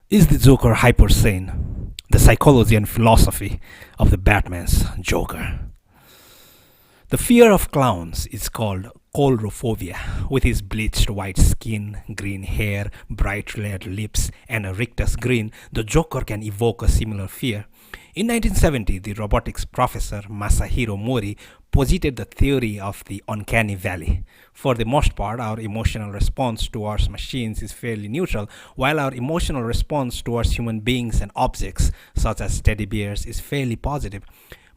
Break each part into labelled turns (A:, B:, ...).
A: Is the Joker hypersane? The psychology and philosophy of the Batman's Joker. The fear of clowns is called coulrophobia. With his bleached white skin, green hair, bright red lips, and a rictus grin, the Joker can evoke a similar fear. In 1970, the robotics professor Masahiro Mori posited the theory of the uncanny valley. For the most part, our emotional response towards machines is fairly neutral, while our emotional response towards human beings and objects, such as teddy bears, is fairly positive.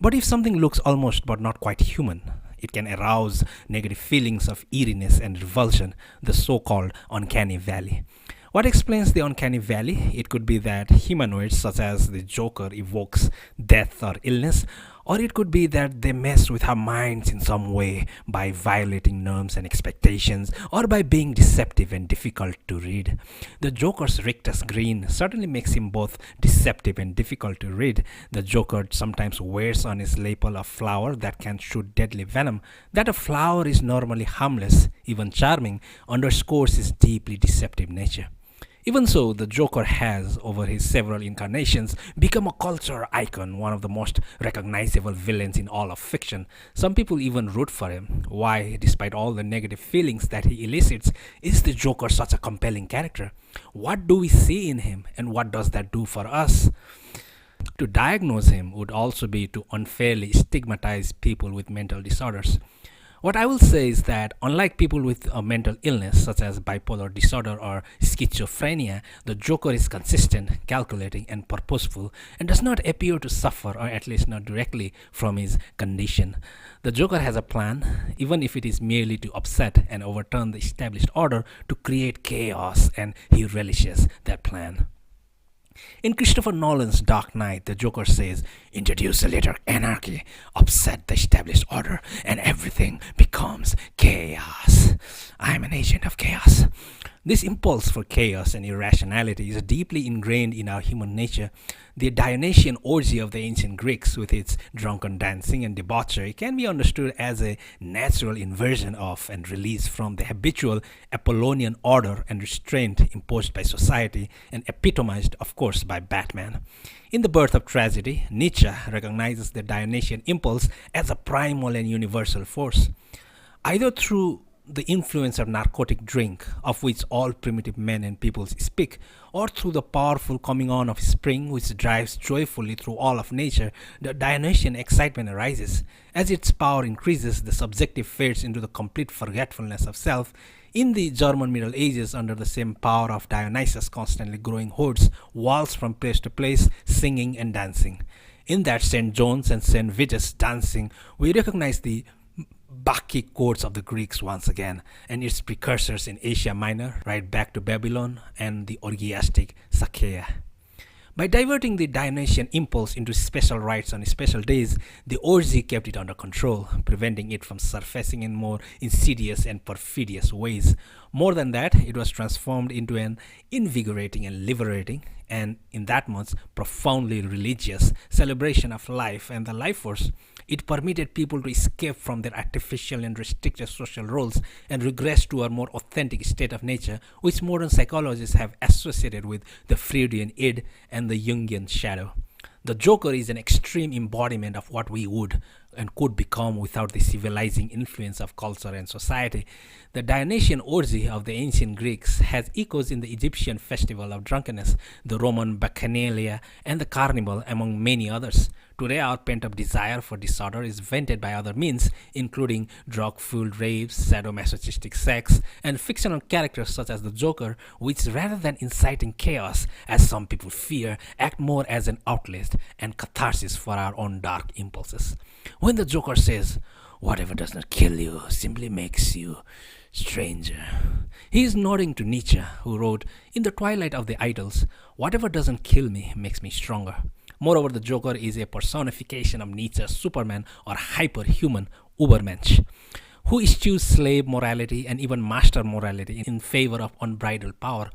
A: But if something looks almost but not quite human, it can arouse negative feelings of eeriness and revulsion, the so called uncanny valley. What explains the uncanny valley? It could be that humanoids such as the Joker evokes death or illness, or it could be that they mess with our minds in some way by violating norms and expectations, or by being deceptive and difficult to read. The Joker's rictus grin certainly makes him both deceptive and difficult to read. The Joker sometimes wears on his lapel a flower that can shoot deadly venom. That a flower is normally harmless, even charming, underscores his deeply deceptive nature. Even so, the Joker has, over his several incarnations, become a cultural icon, one of the most recognizable villains in all of fiction. Some people even root for him. Why, despite all the negative feelings that he elicits, is the Joker such a compelling character? What do we see in him, and what does that do for us? To diagnose him would also be to unfairly stigmatize people with mental disorders. What I will say is that, unlike people with a mental illness such as bipolar disorder or schizophrenia, the Joker is consistent, calculating, and purposeful, and does not appear to suffer, or at least not directly, from his condition. The Joker has a plan, even if it is merely to upset and overturn the established order to create chaos, and he relishes that plan. In Christopher Nolan's Dark Knight, the Joker says, "Introduce a little anarchy, upset the established order, and everything becomes chaos. I am an agent of chaos." This impulse for chaos and irrationality is deeply ingrained in our human nature. The Dionysian orgy of the ancient Greeks, with its drunken dancing and debauchery, can be understood as a natural inversion of and release from the habitual Apollonian order and restraint imposed by society, and epitomized, of course, by Batman. In The Birth of Tragedy, Nietzsche recognizes the Dionysian impulse as a primal and universal force. Either through the influence of narcotic drink, of which all primitive men and peoples speak, or through the powerful coming on of spring, which drives joyfully through all of nature, the Dionysian excitement arises. As its power increases, the subjective fades into the complete forgetfulness of self. In the German Middle Ages, under the same power of Dionysus, constantly growing hordes waltz from place to place, singing and dancing. In that St. John's and St. Vitus dancing, we recognize the Bacchic courts of the Greeks once again, and its precursors in Asia Minor, right back to Babylon and the orgiastic Sakia. By diverting the Dionysian impulse into special rites on special days, the orgy kept it under control, preventing it from surfacing in more insidious and perfidious ways. More than that, it was transformed into an invigorating and liberating, and in that much profoundly religious, celebration of life and the life force. It permitted people to escape from their artificial and restricted social roles and regress to a more authentic state of nature, which modern psychologists have associated with the Freudian id and the Jungian shadow. The Joker is an extreme embodiment of what we would and could become without the civilizing influence of culture and society. The Dionysian orgy of the ancient Greeks has echoes in the Egyptian festival of drunkenness, the Roman Bacchanalia, and the Carnival, among many others. Today, our pent-up desire for disorder is vented by other means, including drug-fueled raves, sadomasochistic sex, and fictional characters such as the Joker, which, rather than inciting chaos, as some people fear, act more as an outlet and catharsis for our own dark impulses. When the Joker says, "Whatever does not kill you simply makes you stranger," he is nodding to Nietzsche, who wrote, "In the twilight of the idols, whatever doesn't kill me makes me stronger." Moreover, the Joker is a personification of Nietzsche's Superman or hyperhuman Übermensch, who eschews slave morality and even master morality in favor of unbridled power.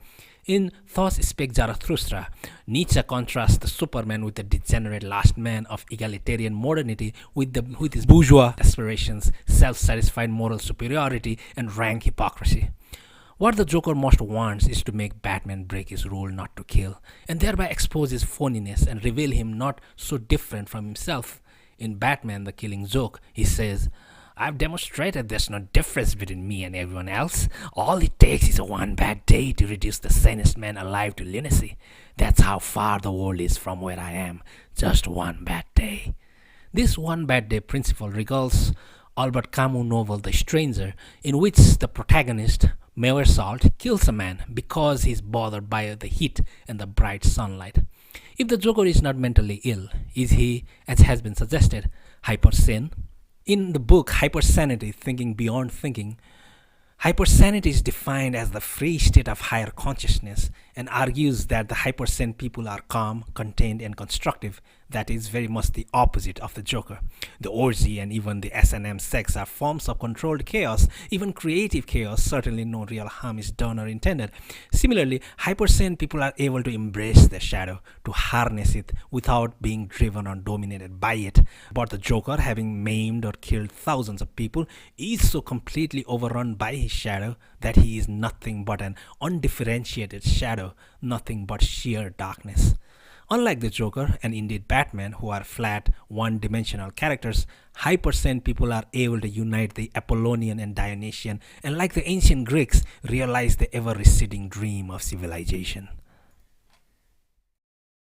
A: In Thus Spake Zarathustra, Nietzsche contrasts the Superman with the degenerate last man of egalitarian modernity with his bourgeois aspirations, self-satisfied moral superiority, and rank hypocrisy. What the Joker most wants is to make Batman break his rule not to kill, and thereby expose his phoniness and reveal him not so different from himself. In Batman the Killing Joke, he says, I've demonstrated there's no difference between me and everyone else. All it takes is a one bad day to reduce the sanest man alive to lunacy. That's how far the world is from where I am. Just one bad day. This one bad day principle recalls Albert Camus' novel The Stranger, in which the protagonist, Mayor Salt, kills a man because he's bothered by the heat and the bright sunlight. If the Joker is not mentally ill, is he, as has been suggested, hypersane? In the book Hypersanity, Thinking Beyond Thinking, hypersanity is defined as the free state of higher consciousness and argues that the hypersane people are calm, contained, and constructive. That is very much the opposite of the Joker. The orgy and even the S&M sex are forms of controlled chaos, even creative chaos. Certainly no real harm is done or intended. Similarly, hypersane people are able to embrace their shadow, to harness it without being driven or dominated by it. But the Joker, having maimed or killed thousands of people, is so completely overrun by his shadow that he is nothing but an undifferentiated shadow, nothing but sheer darkness. Unlike the Joker and indeed Batman, who are flat, one-dimensional characters, hypersane people are able to unite the Apollonian and Dionysian, and like the ancient Greeks, realize the ever-receding dream of civilization.